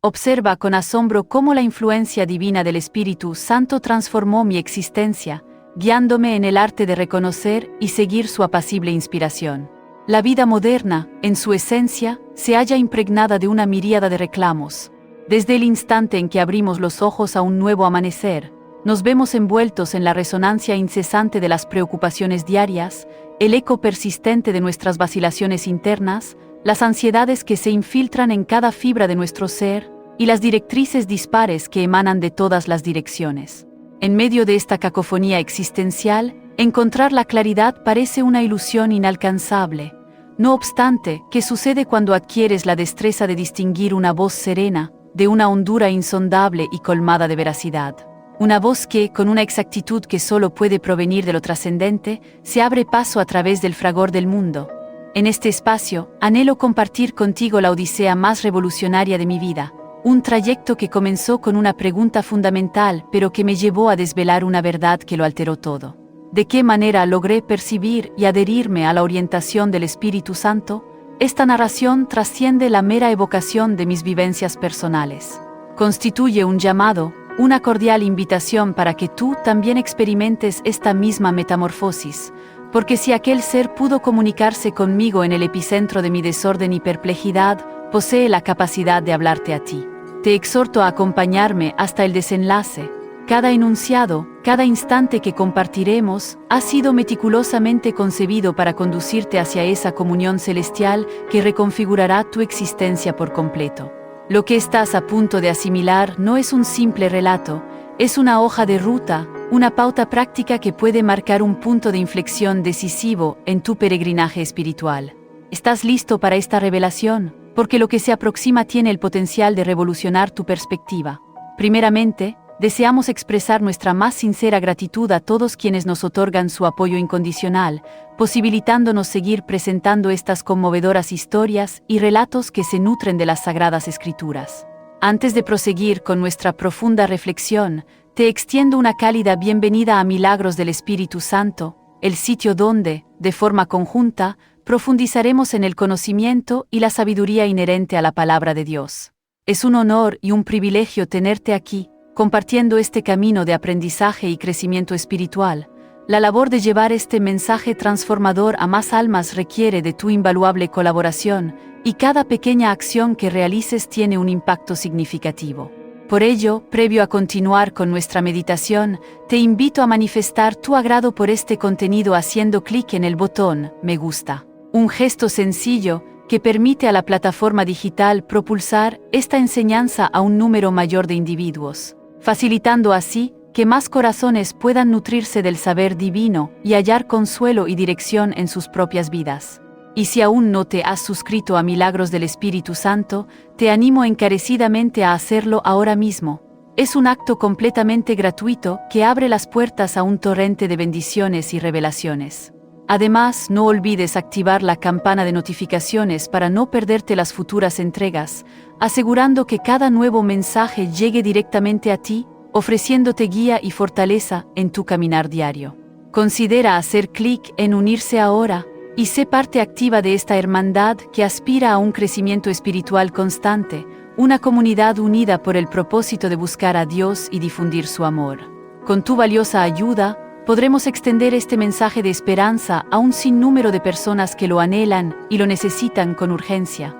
Observa con asombro cómo la influencia divina del Espíritu Santo transformó mi existencia, guiándome en el arte de reconocer y seguir su apacible inspiración. La vida moderna, en su esencia, se halla impregnada de una miríada de reclamos. Desde el instante en que abrimos los ojos a un nuevo amanecer, nos vemos envueltos en la resonancia incesante de las preocupaciones diarias, el eco persistente de nuestras vacilaciones internas, las ansiedades que se infiltran en cada fibra de nuestro ser y las directrices dispares que emanan de todas las direcciones. En medio de esta cacofonía existencial, encontrar la claridad parece una ilusión inalcanzable. No obstante, ¿qué sucede cuando adquieres la destreza de distinguir una voz serena de una hondura insondable y colmada de veracidad? Una voz que, con una exactitud que solo puede provenir de lo trascendente, se abre paso a través del fragor del mundo. En este espacio, anhelo compartir contigo la odisea más revolucionaria de mi vida, un trayecto que comenzó con una pregunta fundamental, pero que me llevó a desvelar una verdad que lo alteró todo. ¿De qué manera logré percibir y adherirme a la orientación del Espíritu Santo? Esta narración trasciende la mera evocación de mis vivencias personales. Constituye un llamado, una cordial invitación para que tú también experimentes esta misma metamorfosis, porque si aquel ser pudo comunicarse conmigo en el epicentro de mi desorden y perplejidad, posee la capacidad de hablarte a ti. Te exhorto a acompañarme hasta el desenlace. Cada enunciado, cada instante que compartiremos, ha sido meticulosamente concebido para conducirte hacia esa comunión celestial que reconfigurará tu existencia por completo. Lo que estás a punto de asimilar no es un simple relato, es una hoja de ruta, una pauta práctica que puede marcar un punto de inflexión decisivo en tu peregrinaje espiritual. ¿Estás listo para esta revelación? Porque lo que se aproxima tiene el potencial de revolucionar tu perspectiva. Primeramente, deseamos expresar nuestra más sincera gratitud a todos quienes nos otorgan su apoyo incondicional, posibilitándonos seguir presentando estas conmovedoras historias y relatos que se nutren de las Sagradas Escrituras. Antes de proseguir con nuestra profunda reflexión, te extiendo una cálida bienvenida a Milagros del Espíritu Santo, el sitio donde, de forma conjunta, profundizaremos en el conocimiento y la sabiduría inherente a la palabra de Dios. Es un honor y un privilegio tenerte aquí, compartiendo este camino de aprendizaje y crecimiento espiritual. La labor de llevar este mensaje transformador a más almas requiere de tu invaluable colaboración, y cada pequeña acción que realices tiene un impacto significativo. Por ello, previo a continuar con nuestra meditación, te invito a manifestar tu agrado por este contenido haciendo clic en el botón Me gusta. Un gesto sencillo que permite a la plataforma digital propulsar esta enseñanza a un número mayor de individuos, facilitando así que más corazones puedan nutrirse del saber divino y hallar consuelo y dirección en sus propias vidas. Y si aún no te has suscrito a Milagros del Espíritu Santo, te animo encarecidamente a hacerlo ahora mismo. Es un acto completamente gratuito que abre las puertas a un torrente de bendiciones y revelaciones. Además, no olvides activar la campana de notificaciones para no perderte las futuras entregas, asegurando que cada nuevo mensaje llegue directamente a ti, ofreciéndote guía y fortaleza en tu caminar diario. Considera hacer clic en unirse ahora y sé parte activa de esta hermandad que aspira a un crecimiento espiritual constante, una comunidad unida por el propósito de buscar a Dios y difundir su amor. Con tu valiosa ayuda, podremos extender este mensaje de esperanza a un sinnúmero de personas que lo anhelan y lo necesitan con urgencia.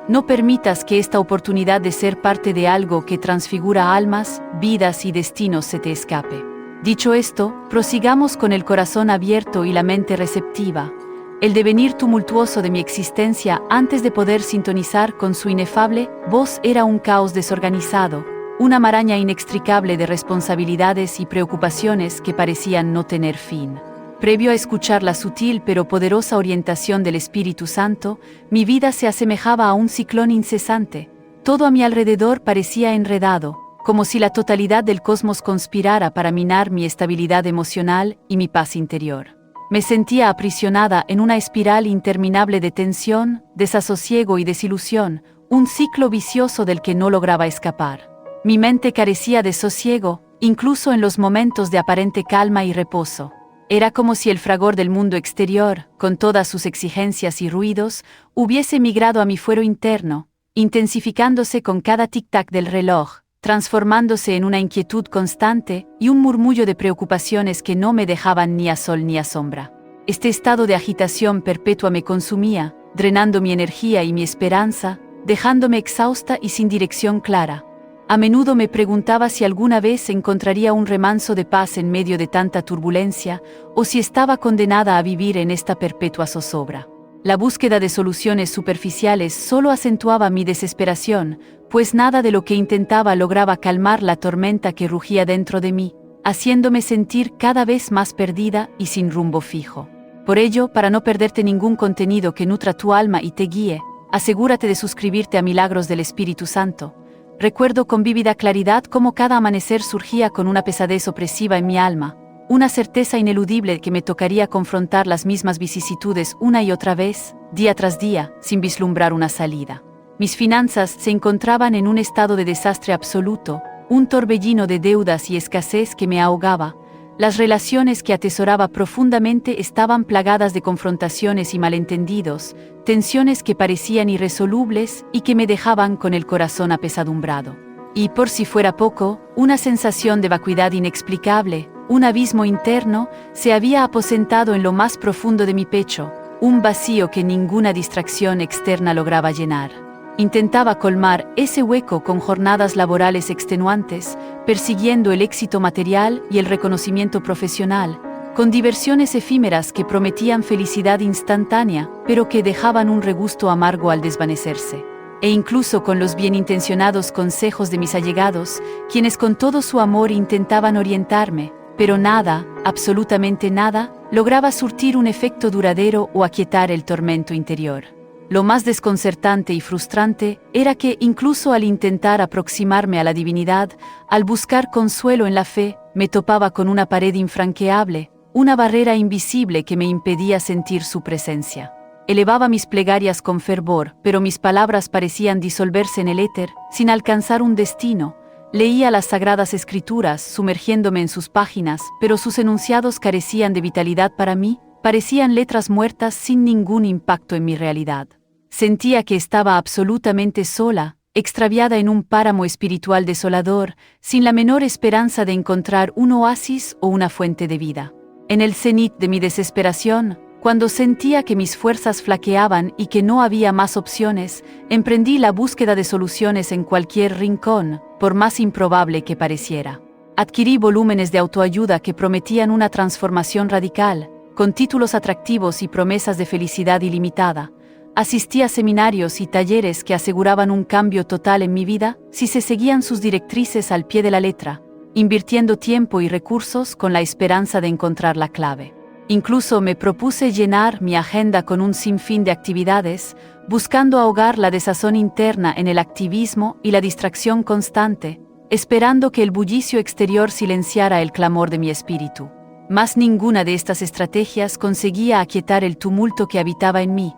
No permitas que esta oportunidad de ser parte de algo que transfigura almas, vidas y destinos se te escape. Dicho esto, prosigamos con el corazón abierto y la mente receptiva. El devenir tumultuoso de mi existencia antes de poder sintonizar con su inefable voz era un caos desorganizado, una maraña inextricable de responsabilidades y preocupaciones que parecían no tener fin. Previo a escuchar la sutil pero poderosa orientación del Espíritu Santo, mi vida se asemejaba a un ciclón incesante. Todo a mi alrededor parecía enredado, como si la totalidad del cosmos conspirara para minar mi estabilidad emocional y mi paz interior. Me sentía aprisionada en una espiral interminable de tensión, desasosiego y desilusión, un ciclo vicioso del que no lograba escapar. Mi mente carecía de sosiego, incluso en los momentos de aparente calma y reposo. Era como si el fragor del mundo exterior, con todas sus exigencias y ruidos, hubiese migrado a mi fuero interno, intensificándose con cada tic-tac del reloj, transformándose en una inquietud constante y un murmullo de preocupaciones que no me dejaban ni a sol ni a sombra. Este estado de agitación perpetua me consumía, drenando mi energía y mi esperanza, dejándome exhausta y sin dirección clara. A menudo me preguntaba si alguna vez encontraría un remanso de paz en medio de tanta turbulencia, o si estaba condenada a vivir en esta perpetua zozobra. La búsqueda de soluciones superficiales solo acentuaba mi desesperación, pues nada de lo que intentaba lograba calmar la tormenta que rugía dentro de mí, haciéndome sentir cada vez más perdida y sin rumbo fijo. Por ello, para no perderte ningún contenido que nutra tu alma y te guíe, asegúrate de suscribirte a Milagros del Espíritu Santo. Recuerdo con vívida claridad cómo cada amanecer surgía con una pesadez opresiva en mi alma, una certeza ineludible de que me tocaría confrontar las mismas vicisitudes una y otra vez, día tras día, sin vislumbrar una salida. Mis finanzas se encontraban en un estado de desastre absoluto, un torbellino de deudas y escasez que me ahogaba. Las relaciones que atesoraba profundamente estaban plagadas de confrontaciones y malentendidos, tensiones que parecían irresolubles y que me dejaban con el corazón apesadumbrado. Y por si fuera poco, una sensación de vacuidad inexplicable, un abismo interno, se había aposentado en lo más profundo de mi pecho, un vacío que ninguna distracción externa lograba llenar. Intentaba colmar ese hueco con jornadas laborales extenuantes, persiguiendo el éxito material y el reconocimiento profesional, con diversiones efímeras que prometían felicidad instantánea, pero que dejaban un regusto amargo al desvanecerse. E incluso con los bienintencionados consejos de mis allegados, quienes con todo su amor intentaban orientarme, pero nada, absolutamente nada, lograba surtir un efecto duradero o aquietar el tormento interior. Lo más desconcertante y frustrante era que, incluso al intentar aproximarme a la divinidad, al buscar consuelo en la fe, me topaba con una pared infranqueable, una barrera invisible que me impedía sentir su presencia. Elevaba mis plegarias con fervor, pero mis palabras parecían disolverse en el éter, sin alcanzar un destino. Leía las sagradas escrituras, sumergiéndome en sus páginas, pero sus enunciados carecían de vitalidad para mí, parecían letras muertas sin ningún impacto en mi realidad. Sentía que estaba absolutamente sola, extraviada en un páramo espiritual desolador, sin la menor esperanza de encontrar un oasis o una fuente de vida. En el cenit de mi desesperación, cuando sentía que mis fuerzas flaqueaban y que no había más opciones, emprendí la búsqueda de soluciones en cualquier rincón, por más improbable que pareciera. Adquirí volúmenes de autoayuda que prometían una transformación radical, con títulos atractivos y promesas de felicidad ilimitada. Asistí a seminarios y talleres que aseguraban un cambio total en mi vida si se seguían sus directrices al pie de la letra, invirtiendo tiempo y recursos con la esperanza de encontrar la clave. Incluso me propuse llenar mi agenda con un sinfín de actividades, buscando ahogar la desazón interna en el activismo y la distracción constante, esperando que el bullicio exterior silenciara el clamor de mi espíritu. Mas ninguna de estas estrategias conseguía aquietar el tumulto que habitaba en mí.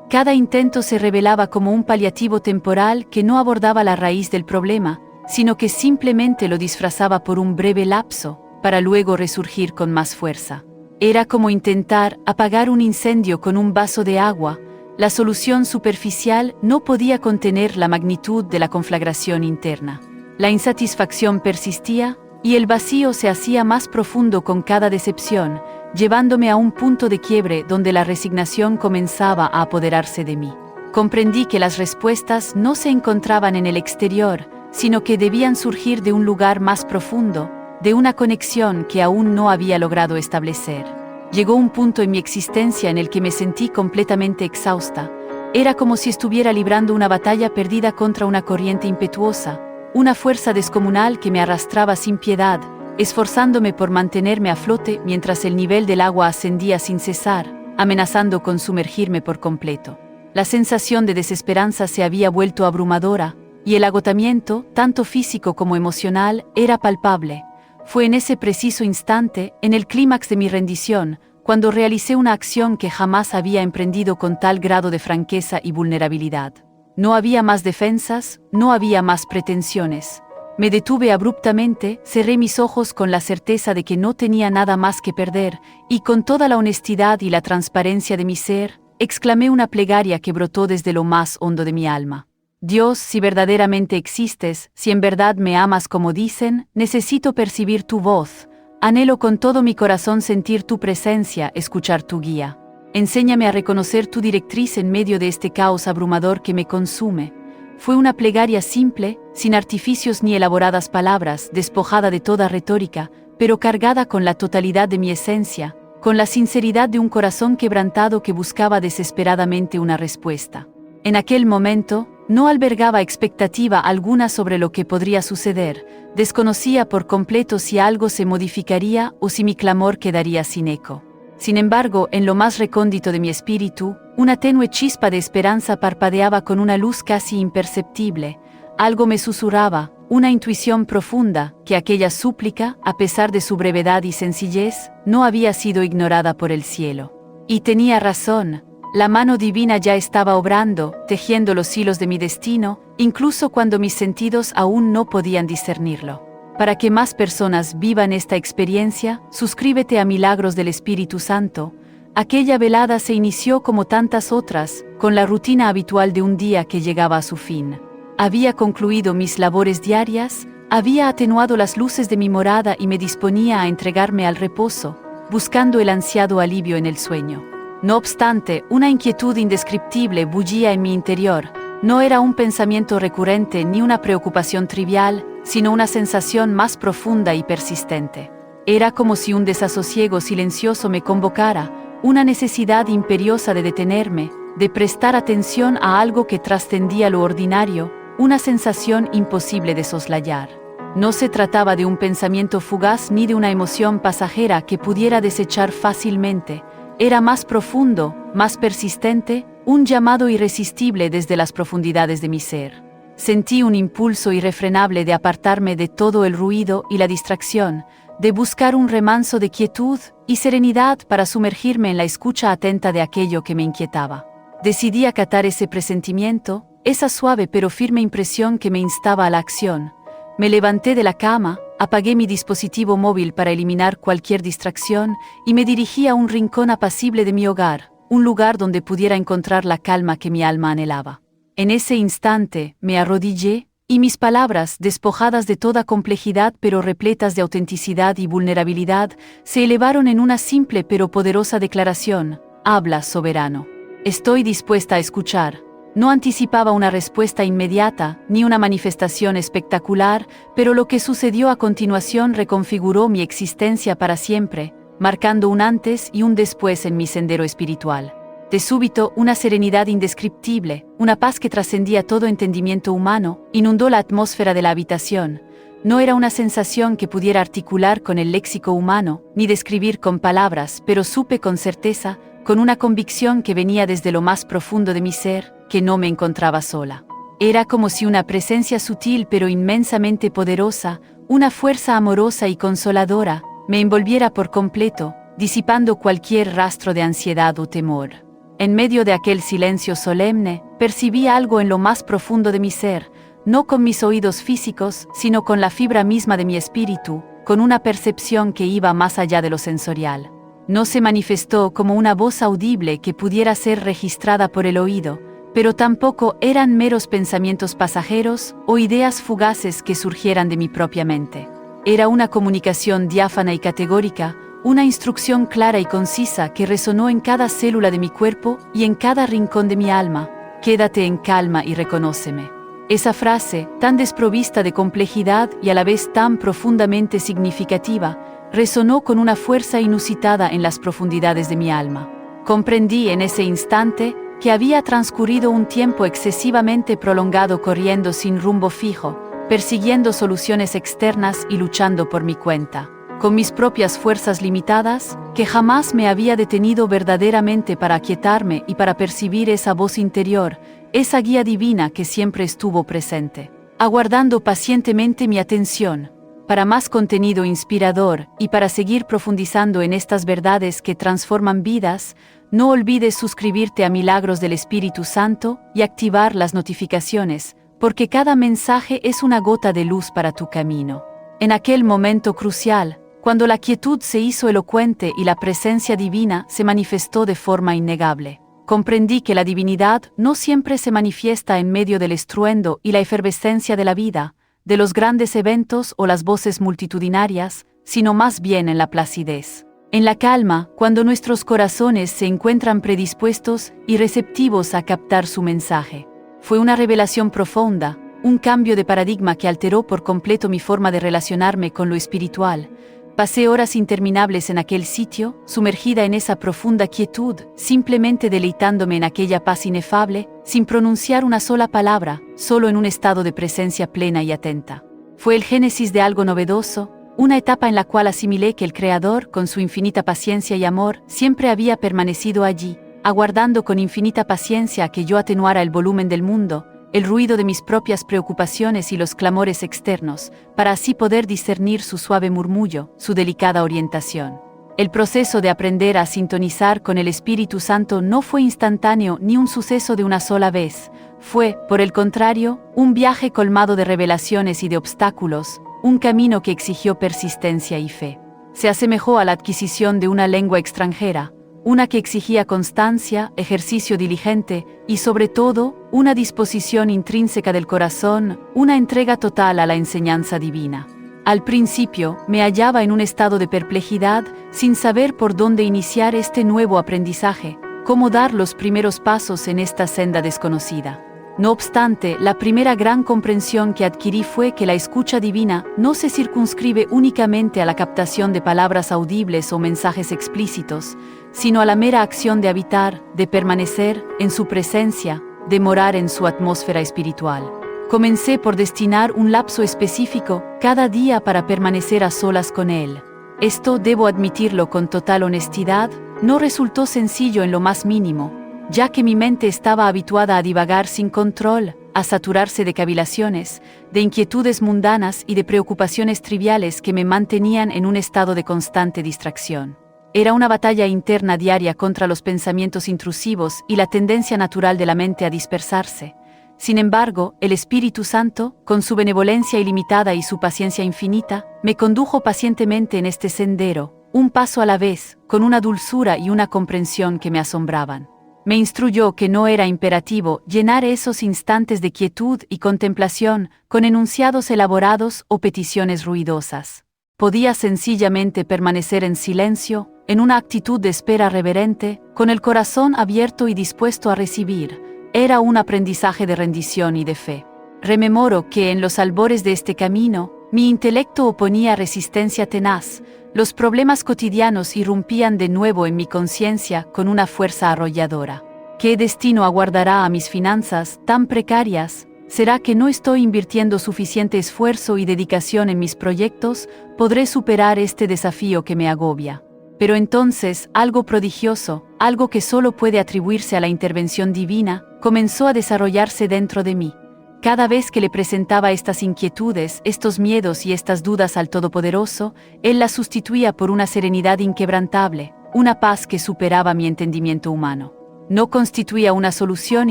Cada intento se revelaba como un paliativo temporal que no abordaba la raíz del problema, sino que simplemente lo disfrazaba por un breve lapso, para luego resurgir con más fuerza. Era como intentar apagar un incendio con un vaso de agua. La solución superficial no podía contener la magnitud de la conflagración interna. La insatisfacción persistía, y el vacío se hacía más profundo con cada decepción, llevándome a un punto de quiebre donde la resignación comenzaba a apoderarse de mí. Comprendí que las respuestas no se encontraban en el exterior, sino que debían surgir de un lugar más profundo, de una conexión que aún no había logrado establecer. Llegó un punto en mi existencia en el que me sentí completamente exhausta. Era como si estuviera librando una batalla perdida contra una corriente impetuosa, una fuerza descomunal que me arrastraba sin piedad, esforzándome por mantenerme a flote mientras el nivel del agua ascendía sin cesar, amenazando con sumergirme por completo. La sensación de desesperanza se había vuelto abrumadora, y el agotamiento, tanto físico como emocional, era palpable. Fue en ese preciso instante, en el clímax de mi rendición, cuando realicé una acción que jamás había emprendido con tal grado de franqueza y vulnerabilidad. No había más defensas, no había más pretensiones. Me detuve abruptamente, cerré mis ojos con la certeza de que no tenía nada más que perder, y con toda la honestidad y la transparencia de mi ser, exclamé una plegaria que brotó desde lo más hondo de mi alma. Dios, si verdaderamente existes, si en verdad me amas como dicen, necesito percibir tu voz. Anhelo con todo mi corazón sentir tu presencia, escuchar tu guía. Enséñame a reconocer tu directriz en medio de este caos abrumador que me consume. Fue una plegaria simple, sin artificios ni elaboradas palabras, despojada de toda retórica, pero cargada con la totalidad de mi esencia, con la sinceridad de un corazón quebrantado que buscaba desesperadamente una respuesta. En aquel momento, no albergaba expectativa alguna sobre lo que podría suceder, desconocía por completo si algo se modificaría o si mi clamor quedaría sin eco. Sin embargo, en lo más recóndito de mi espíritu, una tenue chispa de esperanza parpadeaba con una luz casi imperceptible. Algo me susurraba, una intuición profunda, que aquella súplica, a pesar de su brevedad y sencillez, no había sido ignorada por el cielo. Y tenía razón. La mano divina ya estaba obrando, tejiendo los hilos de mi destino, incluso cuando mis sentidos aún no podían discernirlo. Para que más personas vivan esta experiencia, suscríbete a Milagros del Espíritu Santo. Aquella velada se inició como tantas otras, con la rutina habitual de un día que llegaba a su fin. Había concluido mis labores diarias, había atenuado las luces de mi morada y me disponía a entregarme al reposo, buscando el ansiado alivio en el sueño. No obstante, una inquietud indescriptible bullía en mi interior. No era un pensamiento recurrente ni una preocupación trivial, sino una sensación más profunda y persistente. Era como si un desasosiego silencioso me convocara, una necesidad imperiosa de detenerme, de prestar atención a algo que trascendía lo ordinario, una sensación imposible de soslayar. No se trataba de un pensamiento fugaz ni de una emoción pasajera que pudiera desechar fácilmente. Era más profundo, más persistente, un llamado irresistible desde las profundidades de mi ser. Sentí un impulso irrefrenable de apartarme de todo el ruido y la distracción, de buscar un remanso de quietud y serenidad para sumergirme en la escucha atenta de aquello que me inquietaba. Decidí acatar ese presentimiento, esa suave pero firme impresión que me instaba a la acción. Me levanté de la cama, apagué mi dispositivo móvil para eliminar cualquier distracción y me dirigí a un rincón apacible de mi hogar, un lugar donde pudiera encontrar la calma que mi alma anhelaba. En ese instante, me arrodillé, y mis palabras, despojadas de toda complejidad pero repletas de autenticidad y vulnerabilidad, se elevaron en una simple pero poderosa declaración: «Habla, soberano. Estoy dispuesta a escuchar». No anticipaba una respuesta inmediata, ni una manifestación espectacular, pero lo que sucedió a continuación reconfiguró mi existencia para siempre, marcando un antes y un después en mi sendero espiritual. De súbito, una serenidad indescriptible, una paz que trascendía todo entendimiento humano, inundó la atmósfera de la habitación. No era una sensación que pudiera articular con el léxico humano, ni describir con palabras, pero supe con certeza, con una convicción que venía desde lo más profundo de mi ser, que no me encontraba sola. Era como si una presencia sutil pero inmensamente poderosa, una fuerza amorosa y consoladora, me envolviera por completo, disipando cualquier rastro de ansiedad o temor. En medio de aquel silencio solemne, percibí algo en lo más profundo de mi ser, no con mis oídos físicos, sino con la fibra misma de mi espíritu, con una percepción que iba más allá de lo sensorial. No se manifestó como una voz audible que pudiera ser registrada por el oído, pero tampoco eran meros pensamientos pasajeros o ideas fugaces que surgieran de mi propia mente. Era una comunicación diáfana y categórica, una instrucción clara y concisa que resonó en cada célula de mi cuerpo y en cada rincón de mi alma: «Quédate en calma y reconóceme». Esa frase, tan desprovista de complejidad y a la vez tan profundamente significativa, resonó con una fuerza inusitada en las profundidades de mi alma. Comprendí en ese instante que había transcurrido un tiempo excesivamente prolongado corriendo sin rumbo fijo, persiguiendo soluciones externas y luchando por mi cuenta, con mis propias fuerzas limitadas, que jamás me había detenido verdaderamente para aquietarme y para percibir esa voz interior, esa guía divina que siempre estuvo presente, aguardando pacientemente mi atención. Para más contenido inspirador y para seguir profundizando en estas verdades que transforman vidas, no olvides suscribirte a Milagros del Espíritu Santo y activar las notificaciones, porque cada mensaje es una gota de luz para tu camino. En aquel momento crucial, cuando la quietud se hizo elocuente y la presencia divina se manifestó de forma innegable, comprendí que la divinidad no siempre se manifiesta en medio del estruendo y la efervescencia de la vida, de los grandes eventos o las voces multitudinarias, sino más bien en la placidez, en la calma, cuando nuestros corazones se encuentran predispuestos y receptivos a captar su mensaje. Fue una revelación profunda, un cambio de paradigma que alteró por completo mi forma de relacionarme con lo espiritual. Pasé horas interminables en aquel sitio, sumergida en esa profunda quietud, simplemente deleitándome en aquella paz inefable, sin pronunciar una sola palabra, solo en un estado de presencia plena y atenta. Fue el génesis de algo novedoso, una etapa en la cual asimilé que el Creador, con su infinita paciencia y amor, siempre había permanecido allí, aguardando con infinita paciencia a que yo atenuara el volumen del mundo, el ruido de mis propias preocupaciones y los clamores externos, para así poder discernir su suave murmullo, su delicada orientación. El proceso de aprender a sintonizar con el Espíritu Santo no fue instantáneo ni un suceso de una sola vez. Fue, por el contrario, un viaje colmado de revelaciones y de obstáculos, un camino que exigió persistencia y fe. Se asemejó a la adquisición de una lengua extranjera, una que exigía constancia, ejercicio diligente y, sobre todo, una disposición intrínseca del corazón, una entrega total a la enseñanza divina. Al principio, me hallaba en un estado de perplejidad, sin saber por dónde iniciar este nuevo aprendizaje, cómo dar los primeros pasos en esta senda desconocida. No obstante, la primera gran comprensión que adquirí fue que la escucha divina no se circunscribe únicamente a la captación de palabras audibles o mensajes explícitos, sino a la mera acción de habitar, de permanecer en su presencia, de morar en su atmósfera espiritual. Comencé por destinar un lapso específico cada día para permanecer a solas con Él. Esto, debo admitirlo con total honestidad, no resultó sencillo en lo más mínimo, ya que mi mente estaba habituada a divagar sin control, a saturarse de cavilaciones, de inquietudes mundanas y de preocupaciones triviales que me mantenían en un estado de constante distracción. Era una batalla interna diaria contra los pensamientos intrusivos y la tendencia natural de la mente a dispersarse. Sin embargo, el Espíritu Santo, con su benevolencia ilimitada y su paciencia infinita, me condujo pacientemente en este sendero, un paso a la vez, con una dulzura y una comprensión que me asombraban. Me instruyó que no era imperativo llenar esos instantes de quietud y contemplación con enunciados elaborados o peticiones ruidosas. Podía sencillamente permanecer en silencio, en una actitud de espera reverente, con el corazón abierto y dispuesto a recibir. Era un aprendizaje de rendición y de fe. Rememoro que en los albores de este camino, mi intelecto oponía resistencia tenaz. Los problemas cotidianos irrumpían de nuevo en mi conciencia con una fuerza arrolladora. ¿Qué destino aguardará a mis finanzas tan precarias? ¿Será que no estoy invirtiendo suficiente esfuerzo y dedicación en mis proyectos? ¿Podré superar este desafío que me agobia? Pero entonces, algo prodigioso, algo que solo puede atribuirse a la intervención divina, comenzó a desarrollarse dentro de mí. Cada vez que le presentaba estas inquietudes, estos miedos y estas dudas al Todopoderoso, Él las sustituía por una serenidad inquebrantable, una paz que superaba mi entendimiento humano. No constituía una solución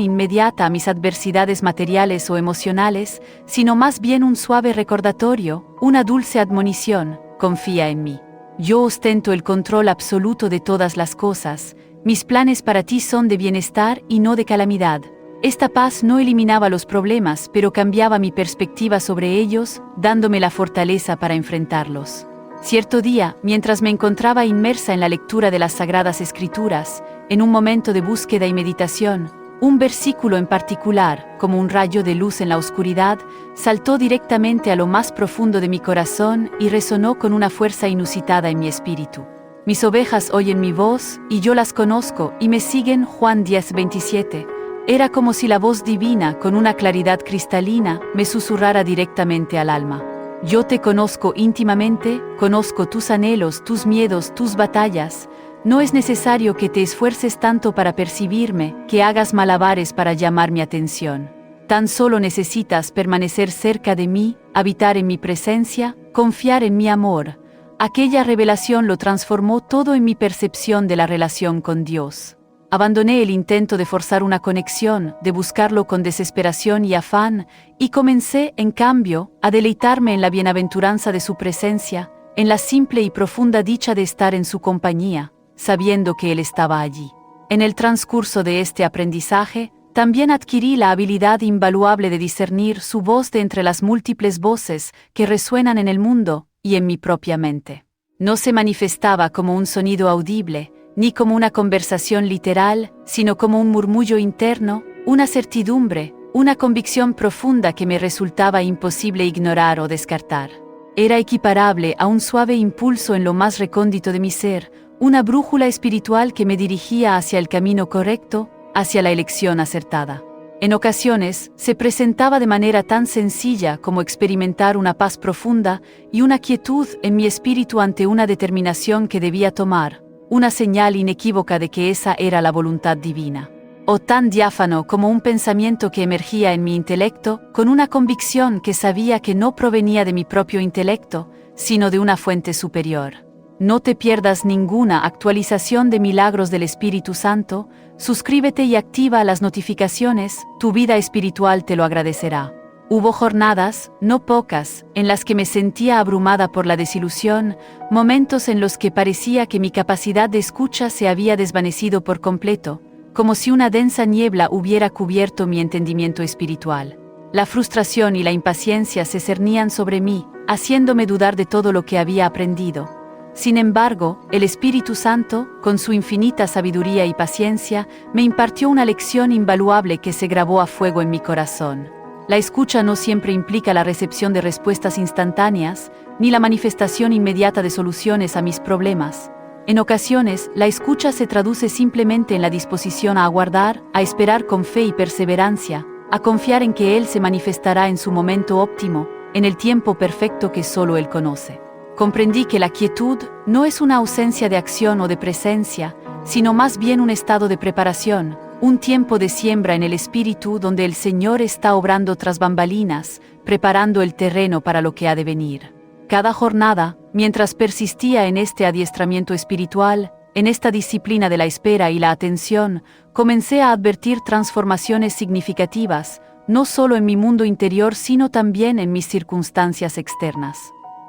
inmediata a mis adversidades materiales o emocionales, sino más bien un suave recordatorio, una dulce admonición: confía en mí. Yo ostento el control absoluto de todas las cosas, mis planes para ti son de bienestar y no de calamidad. Esta paz no eliminaba los problemas, pero cambiaba mi perspectiva sobre ellos, dándome la fortaleza para enfrentarlos. Cierto día, mientras me encontraba inmersa en la lectura de las Sagradas Escrituras, en un momento de búsqueda y meditación, un versículo en particular, como un rayo de luz en la oscuridad, saltó directamente a lo más profundo de mi corazón y resonó con una fuerza inusitada en mi espíritu. Mis ovejas oyen mi voz, y yo las conozco, y me siguen. Juan 10:27. Era como si la voz divina, con una claridad cristalina, me susurrara directamente al alma. Yo te conozco íntimamente, conozco tus anhelos, tus miedos, tus batallas. No es necesario que te esfuerces tanto para percibirme, que hagas malabares para llamar mi atención. Tan solo necesitas permanecer cerca de mí, habitar en mi presencia, confiar en mi amor. Aquella revelación lo transformó todo en mi percepción de la relación con Dios. Abandoné el intento de forzar una conexión, de buscarlo con desesperación y afán, y comencé, en cambio, a deleitarme en la bienaventuranza de su presencia, en la simple y profunda dicha de estar en su compañía, sabiendo que Él estaba allí. En el transcurso de este aprendizaje, también adquirí la habilidad invaluable de discernir su voz de entre las múltiples voces que resuenan en el mundo y en mi propia mente. No se manifestaba como un sonido audible, ni como una conversación literal, sino como un murmullo interno, una certidumbre, una convicción profunda que me resultaba imposible ignorar o descartar. Era equiparable a un suave impulso en lo más recóndito de mi ser, una brújula espiritual que me dirigía hacia el camino correcto, hacia la elección acertada. En ocasiones, se presentaba de manera tan sencilla como experimentar una paz profunda y una quietud en mi espíritu ante una determinación que debía tomar, una señal inequívoca de que esa era la voluntad divina. O tan diáfano como un pensamiento que emergía en mi intelecto, con una convicción que sabía que no provenía de mi propio intelecto, sino de una fuente superior. No te pierdas ninguna actualización de Milagros del Espíritu Santo, suscríbete y activa las notificaciones, tu vida espiritual te lo agradecerá. Hubo jornadas, no pocas, en las que me sentía abrumada por la desilusión, momentos en los que parecía que mi capacidad de escucha se había desvanecido por completo, como si una densa niebla hubiera cubierto mi entendimiento espiritual. La frustración y la impaciencia se cernían sobre mí, haciéndome dudar de todo lo que había aprendido. Sin embargo, el Espíritu Santo, con su infinita sabiduría y paciencia, me impartió una lección invaluable que se grabó a fuego en mi corazón. La escucha no siempre implica la recepción de respuestas instantáneas, ni la manifestación inmediata de soluciones a mis problemas. En ocasiones, la escucha se traduce simplemente en la disposición a aguardar, a esperar con fe y perseverancia, a confiar en que Él se manifestará en su momento óptimo, en el tiempo perfecto que solo Él conoce. Comprendí que la quietud no es una ausencia de acción o de presencia, sino más bien un estado de preparación, un tiempo de siembra en el espíritu donde el Señor está obrando tras bambalinas, preparando el terreno para lo que ha de venir. Cada jornada, mientras persistía en este adiestramiento espiritual, en esta disciplina de la espera y la atención, comencé a advertir transformaciones significativas, no solo en mi mundo interior sino también en mis circunstancias externas.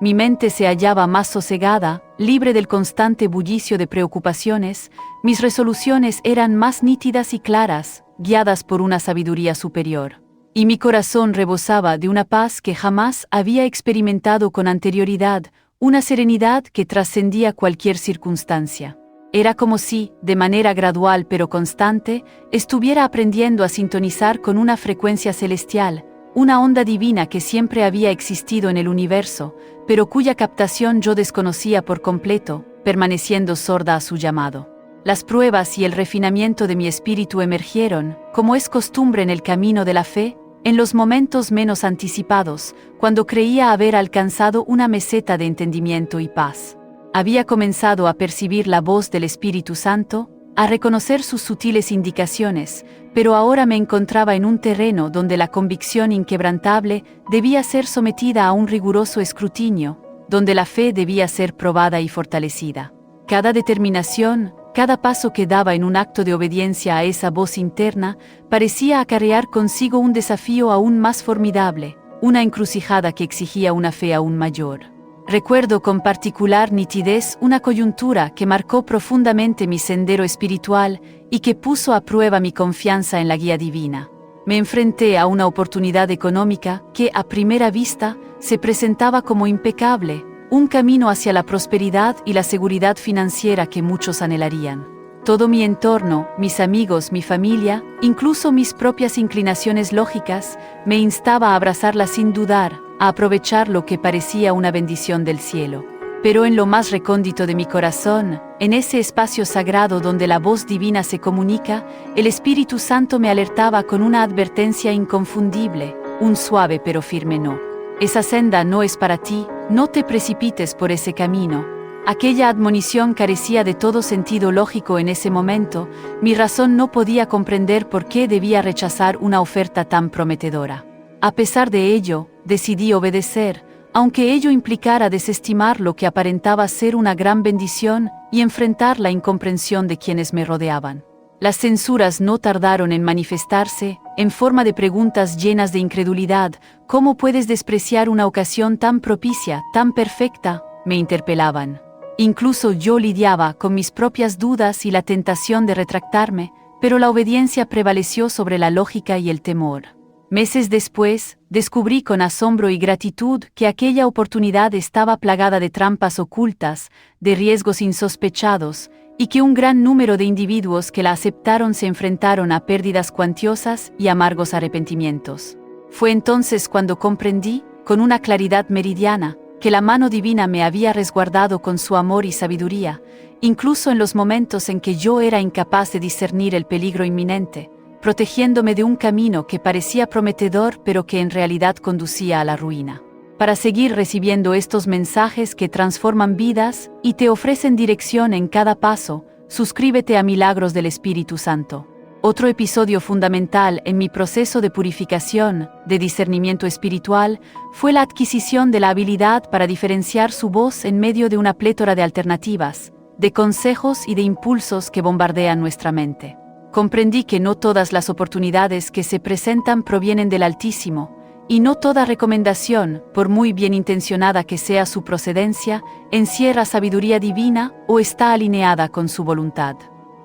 Mi mente se hallaba más sosegada, libre del constante bullicio de preocupaciones, mis resoluciones eran más nítidas y claras, guiadas por una sabiduría superior. Y mi corazón rebosaba de una paz que jamás había experimentado con anterioridad, una serenidad que trascendía cualquier circunstancia. Era como si, de manera gradual pero constante, estuviera aprendiendo a sintonizar con una frecuencia celestial, una onda divina que siempre había existido en el universo, pero cuya captación yo desconocía por completo, permaneciendo sorda a su llamado. Las pruebas y el refinamiento de mi espíritu emergieron, como es costumbre en el camino de la fe, en los momentos menos anticipados, cuando creía haber alcanzado una meseta de entendimiento y paz. Había comenzado a percibir la voz del Espíritu Santo, a reconocer sus sutiles indicaciones, pero ahora me encontraba en un terreno donde la convicción inquebrantable debía ser sometida a un riguroso escrutinio, donde la fe debía ser probada y fortalecida. Cada determinación, cada paso que daba en un acto de obediencia a esa voz interna, parecía acarrear consigo un desafío aún más formidable, una encrucijada que exigía una fe aún mayor. Recuerdo con particular nitidez una coyuntura que marcó profundamente mi sendero espiritual y que puso a prueba mi confianza en la guía divina. Me enfrenté a una oportunidad económica que, a primera vista, se presentaba como impecable, un camino hacia la prosperidad y la seguridad financiera que muchos anhelarían. Todo mi entorno, mis amigos, mi familia, incluso mis propias inclinaciones lógicas, me instaba a abrazarla sin dudar, a aprovechar lo que parecía una bendición del cielo. Pero en lo más recóndito de mi corazón, en ese espacio sagrado donde la voz divina se comunica, el Espíritu Santo me alertaba con una advertencia inconfundible, un suave pero firme no. Esa senda no es para ti, no te precipites por ese camino. Aquella admonición carecía de todo sentido lógico en ese momento, mi razón no podía comprender por qué debía rechazar una oferta tan prometedora. A pesar de ello, decidí obedecer, aunque ello implicara desestimar lo que aparentaba ser una gran bendición y enfrentar la incomprensión de quienes me rodeaban. Las censuras no tardaron en manifestarse, en forma de preguntas llenas de incredulidad. ¿Cómo puedes despreciar una ocasión tan propicia, tan perfecta?, me interpelaban. Incluso yo lidiaba con mis propias dudas y la tentación de retractarme, pero la obediencia prevaleció sobre la lógica y el temor. Meses después, descubrí con asombro y gratitud que aquella oportunidad estaba plagada de trampas ocultas, de riesgos insospechados, y que un gran número de individuos que la aceptaron se enfrentaron a pérdidas cuantiosas y amargos arrepentimientos. Fue entonces cuando comprendí, con una claridad meridiana, que la mano divina me había resguardado con su amor y sabiduría, incluso en los momentos en que yo era incapaz de discernir el peligro inminente, protegiéndome de un camino que parecía prometedor pero que en realidad conducía a la ruina. Para seguir recibiendo estos mensajes que transforman vidas y te ofrecen dirección en cada paso, suscríbete a Milagros del Espíritu Santo. Otro episodio fundamental en mi proceso de purificación, de discernimiento espiritual, fue la adquisición de la habilidad para diferenciar su voz en medio de una plétora de alternativas, de consejos y de impulsos que bombardean nuestra mente. Comprendí que no todas las oportunidades que se presentan provienen del Altísimo, y no toda recomendación, por muy bien intencionada que sea su procedencia, encierra sabiduría divina o está alineada con su voluntad.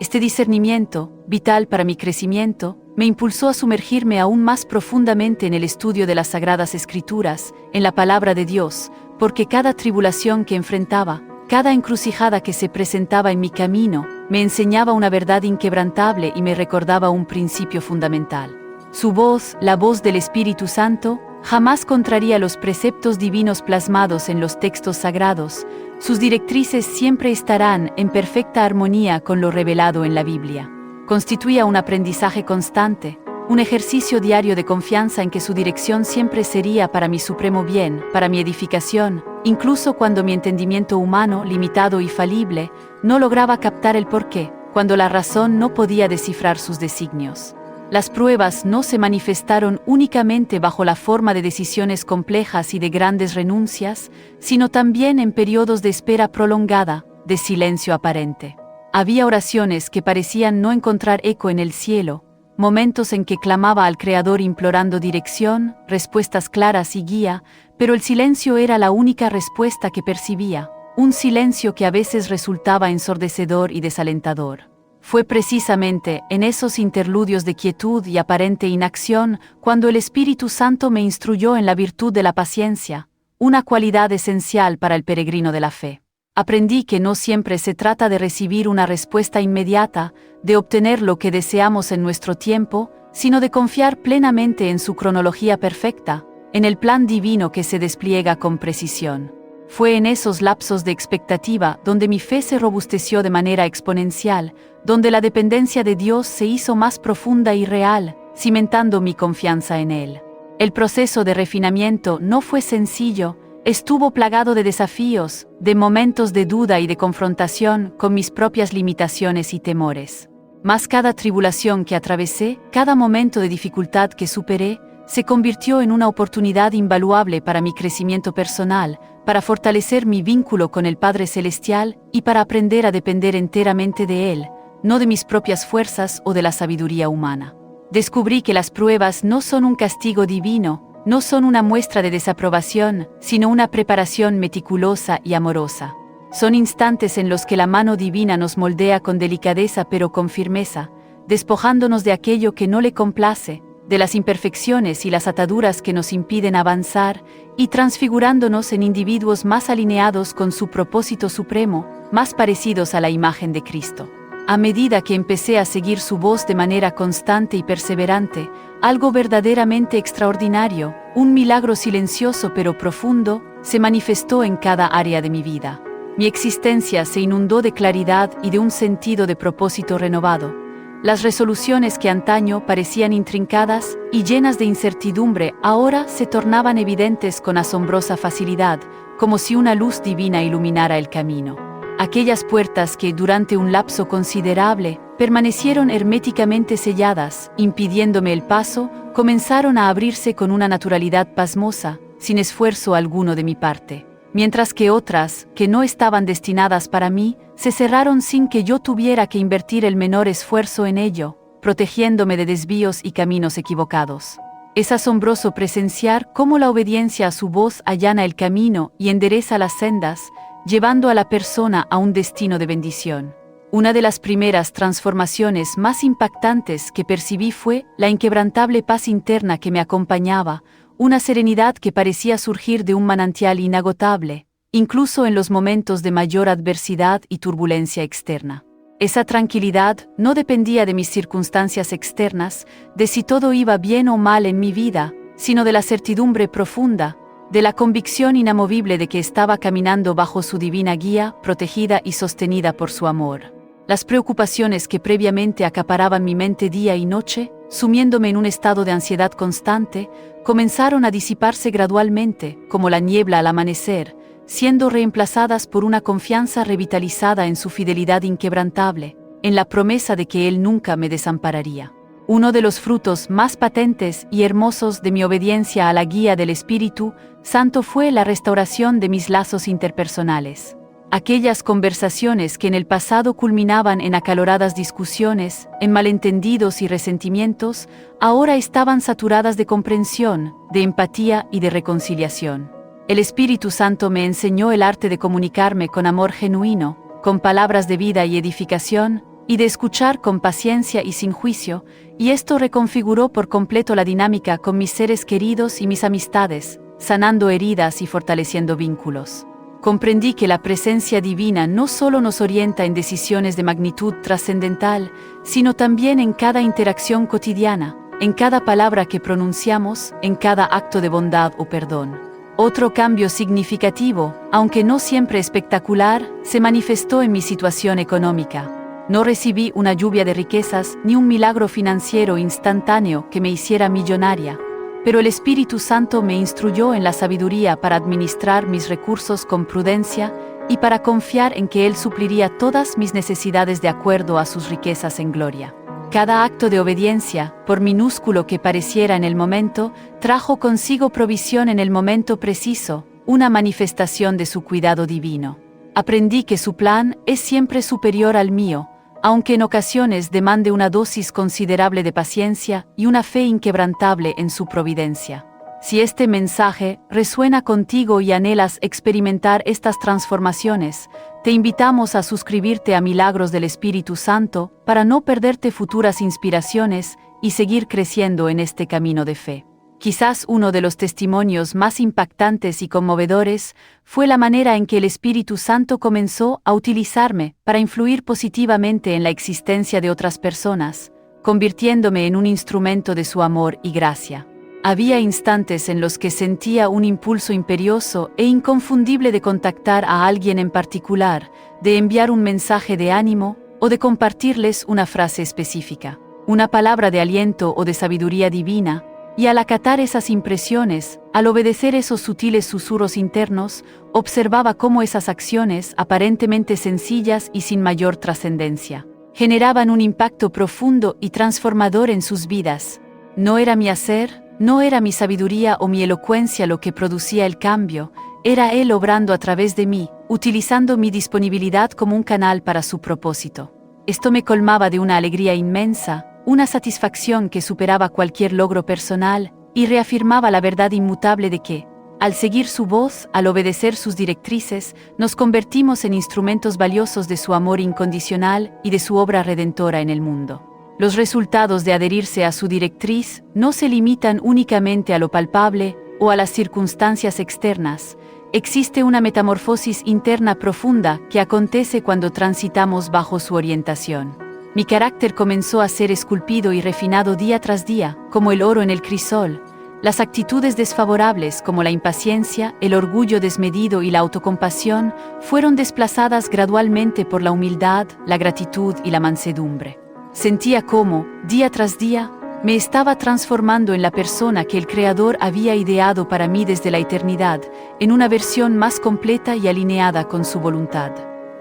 Este discernimiento, vital para mi crecimiento, me impulsó a sumergirme aún más profundamente en el estudio de las Sagradas Escrituras, en la Palabra de Dios, porque cada tribulación que enfrentaba, cada encrucijada que se presentaba en mi camino, me enseñaba una verdad inquebrantable y me recordaba un principio fundamental. Su voz, la voz del Espíritu Santo, jamás contraría los preceptos divinos plasmados en los textos sagrados. Sus directrices siempre estarán en perfecta armonía con lo revelado en la Biblia. Constituía un aprendizaje constante, un ejercicio diario de confianza en que su dirección siempre sería para mi supremo bien, para mi edificación, incluso cuando mi entendimiento humano, limitado y falible, no lograba captar el porqué, cuando la razón no podía descifrar sus designios. Las pruebas no se manifestaron únicamente bajo la forma de decisiones complejas y de grandes renuncias, sino también en periodos de espera prolongada, de silencio aparente. Había oraciones que parecían no encontrar eco en el cielo, momentos en que clamaba al Creador implorando dirección, respuestas claras y guía, pero el silencio era la única respuesta que percibía, un silencio que a veces resultaba ensordecedor y desalentador. Fue precisamente en esos interludios de quietud y aparente inacción cuando el Espíritu Santo me instruyó en la virtud de la paciencia, una cualidad esencial para el peregrino de la fe. Aprendí que no siempre se trata de recibir una respuesta inmediata, de obtener lo que deseamos en nuestro tiempo, sino de confiar plenamente en su cronología perfecta, en el plan divino que se despliega con precisión. Fue en esos lapsos de expectativa donde mi fe se robusteció de manera exponencial, donde la dependencia de Dios se hizo más profunda y real, cimentando mi confianza en Él. El proceso de refinamiento no fue sencillo, estuvo plagado de desafíos, de momentos de duda y de confrontación con mis propias limitaciones y temores. Mas cada tribulación que atravesé, cada momento de dificultad que superé, se convirtió en una oportunidad invaluable para mi crecimiento personal, para fortalecer mi vínculo con el Padre Celestial y para aprender a depender enteramente de Él, no de mis propias fuerzas o de la sabiduría humana. Descubrí que las pruebas no son un castigo divino, no son una muestra de desaprobación, sino una preparación meticulosa y amorosa. Son instantes en los que la mano divina nos moldea con delicadeza pero con firmeza, despojándonos de aquello que no le complace, de las imperfecciones y las ataduras que nos impiden avanzar, y transfigurándonos en individuos más alineados con su propósito supremo, más parecidos a la imagen de Cristo. A medida que empecé a seguir su voz de manera constante y perseverante, algo verdaderamente extraordinario, un milagro silencioso pero profundo, se manifestó en cada área de mi vida. Mi existencia se inundó de claridad y de un sentido de propósito renovado. Las resoluciones que antaño parecían intrincadas y llenas de incertidumbre ahora se tornaban evidentes con asombrosa facilidad, como si una luz divina iluminara el camino. Aquellas puertas que durante un lapso considerable permanecieron herméticamente selladas, impidiéndome el paso, comenzaron a abrirse con una naturalidad pasmosa, sin esfuerzo alguno de mi parte. Mientras que otras, que no estaban destinadas para mí, se cerraron sin que yo tuviera que invertir el menor esfuerzo en ello, protegiéndome de desvíos y caminos equivocados. Es asombroso presenciar cómo la obediencia a su voz allana el camino y endereza las sendas, llevando a la persona a un destino de bendición. Una de las primeras transformaciones más impactantes que percibí fue la inquebrantable paz interna que me acompañaba, una serenidad que parecía surgir de un manantial inagotable, incluso en los momentos de mayor adversidad y turbulencia externa. Esa tranquilidad no dependía de mis circunstancias externas, de si todo iba bien o mal en mi vida, sino de la certidumbre profunda, de la convicción inamovible de que estaba caminando bajo su divina guía, protegida y sostenida por su amor. Las preocupaciones que previamente acaparaban mi mente día y noche, sumiéndome en un estado de ansiedad constante, comenzaron a disiparse gradualmente, como la niebla al amanecer, siendo reemplazadas por una confianza revitalizada en su fidelidad inquebrantable, en la promesa de que Él nunca me desampararía. Uno de los frutos más patentes y hermosos de mi obediencia a la guía del Espíritu Santo fue la restauración de mis lazos interpersonales. Aquellas conversaciones que en el pasado culminaban en acaloradas discusiones, en malentendidos y resentimientos, ahora estaban saturadas de comprensión, de empatía y de reconciliación. El Espíritu Santo me enseñó el arte de comunicarme con amor genuino, con palabras de vida y edificación, y de escuchar con paciencia y sin juicio, y esto reconfiguró por completo la dinámica con mis seres queridos y mis amistades, sanando heridas y fortaleciendo vínculos. Comprendí que la presencia divina no solo nos orienta en decisiones de magnitud trascendental, sino también en cada interacción cotidiana, en cada palabra que pronunciamos, en cada acto de bondad o perdón. Otro cambio significativo, aunque no siempre espectacular, se manifestó en mi situación económica. No recibí una lluvia de riquezas ni un milagro financiero instantáneo que me hiciera millonaria, pero el Espíritu Santo me instruyó en la sabiduría para administrar mis recursos con prudencia y para confiar en que Él supliría todas mis necesidades de acuerdo a sus riquezas en gloria. Cada acto de obediencia, por minúsculo que pareciera en el momento, trajo consigo provisión en el momento preciso, una manifestación de su cuidado divino. Aprendí que su plan es siempre superior al mío, aunque en ocasiones demande una dosis considerable de paciencia y una fe inquebrantable en su providencia. Si este mensaje resuena contigo y anhelas experimentar estas transformaciones, te invitamos a suscribirte a Milagros del Espíritu Santo para no perderte futuras inspiraciones y seguir creciendo en este camino de fe. Quizás uno de los testimonios más impactantes y conmovedores fue la manera en que el Espíritu Santo comenzó a utilizarme para influir positivamente en la existencia de otras personas, convirtiéndome en un instrumento de su amor y gracia. Había instantes en los que sentía un impulso imperioso e inconfundible de contactar a alguien en particular, de enviar un mensaje de ánimo o de compartirles una frase específica, una palabra de aliento o de sabiduría divina. Y al acatar esas impresiones, al obedecer esos sutiles susurros internos, observaba cómo esas acciones, aparentemente sencillas y sin mayor trascendencia, generaban un impacto profundo y transformador en sus vidas. No era mi hacer, no era mi sabiduría o mi elocuencia lo que producía el cambio, era Él obrando a través de mí, utilizando mi disponibilidad como un canal para su propósito. Esto me colmaba de una alegría inmensa, una satisfacción que superaba cualquier logro personal y reafirmaba la verdad inmutable de que, al seguir su voz, al obedecer sus directrices, nos convertimos en instrumentos valiosos de su amor incondicional y de su obra redentora en el mundo. Los resultados de adherirse a su directriz no se limitan únicamente a lo palpable o a las circunstancias externas. Existe una metamorfosis interna profunda que acontece cuando transitamos bajo su orientación. Mi carácter comenzó a ser esculpido y refinado día tras día, como el oro en el crisol. Las actitudes desfavorables como la impaciencia, el orgullo desmedido y la autocompasión fueron desplazadas gradualmente por la humildad, la gratitud y la mansedumbre. Sentía cómo, día tras día, me estaba transformando en la persona que el Creador había ideado para mí desde la eternidad, en una versión más completa y alineada con su voluntad.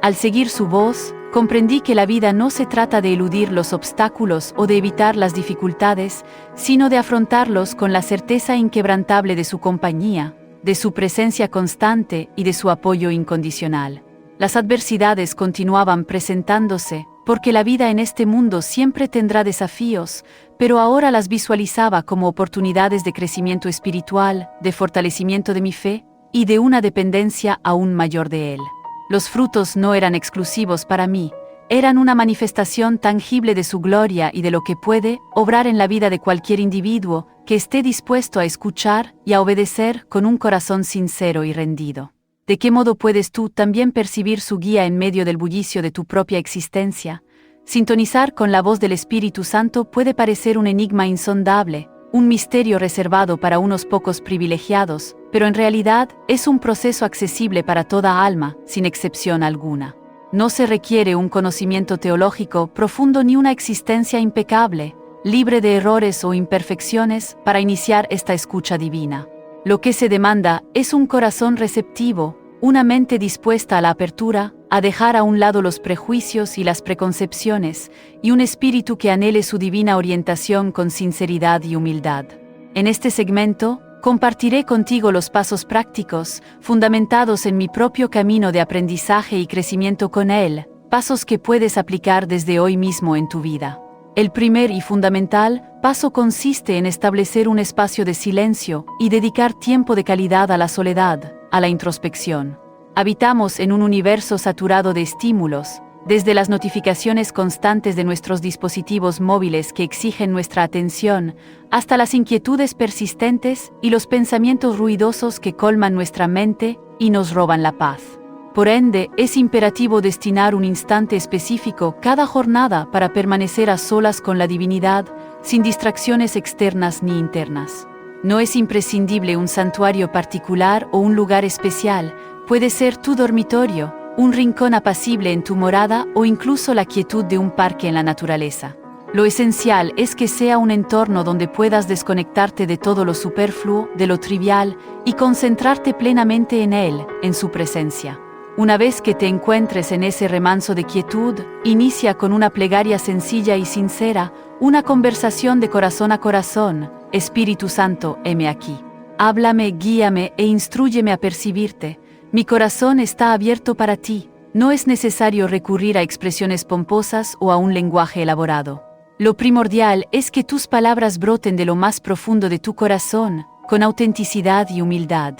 Al seguir su voz, comprendí que la vida no se trata de eludir los obstáculos o de evitar las dificultades, sino de afrontarlos con la certeza inquebrantable de su compañía, de su presencia constante y de su apoyo incondicional. Las adversidades continuaban presentándose, porque la vida en este mundo siempre tendrá desafíos, pero ahora las visualizaba como oportunidades de crecimiento espiritual, de fortalecimiento de mi fe y de una dependencia aún mayor de Él. Los frutos no eran exclusivos para mí, eran una manifestación tangible de su gloria y de lo que puede obrar en la vida de cualquier individuo que esté dispuesto a escuchar y a obedecer con un corazón sincero y rendido. ¿De qué modo puedes tú también percibir su guía en medio del bullicio de tu propia existencia? Sintonizar con la voz del Espíritu Santo puede parecer un enigma insondable, un misterio reservado para unos pocos privilegiados, pero en realidad es un proceso accesible para toda alma, sin excepción alguna. No se requiere un conocimiento teológico profundo ni una existencia impecable, libre de errores o imperfecciones, para iniciar esta escucha divina. Lo que se demanda es un corazón receptivo, una mente dispuesta a la apertura, a dejar a un lado los prejuicios y las preconcepciones, y un espíritu que anhele su divina orientación con sinceridad y humildad. En este segmento, compartiré contigo los pasos prácticos, fundamentados en mi propio camino de aprendizaje y crecimiento con Él, pasos que puedes aplicar desde hoy mismo en tu vida. El primer y fundamental paso consiste en establecer un espacio de silencio y dedicar tiempo de calidad a la soledad, a la introspección. Habitamos en un universo saturado de estímulos, desde las notificaciones constantes de nuestros dispositivos móviles que exigen nuestra atención, hasta las inquietudes persistentes y los pensamientos ruidosos que colman nuestra mente y nos roban la paz. Por ende, es imperativo destinar un instante específico cada jornada para permanecer a solas con la divinidad, sin distracciones externas ni internas. No es imprescindible un santuario particular o un lugar especial, puede ser tu dormitorio, un rincón apacible en tu morada o incluso la quietud de un parque en la naturaleza. Lo esencial es que sea un entorno donde puedas desconectarte de todo lo superfluo, de lo trivial, y concentrarte plenamente en él, en su presencia. Una vez que te encuentres en ese remanso de quietud, inicia con una plegaria sencilla y sincera, una conversación de corazón a corazón. Espíritu Santo, heme aquí. Háblame, guíame e instrúyeme a percibirte. Mi corazón está abierto para ti. No es necesario recurrir a expresiones pomposas o a un lenguaje elaborado. Lo primordial es que tus palabras broten de lo más profundo de tu corazón, con autenticidad y humildad.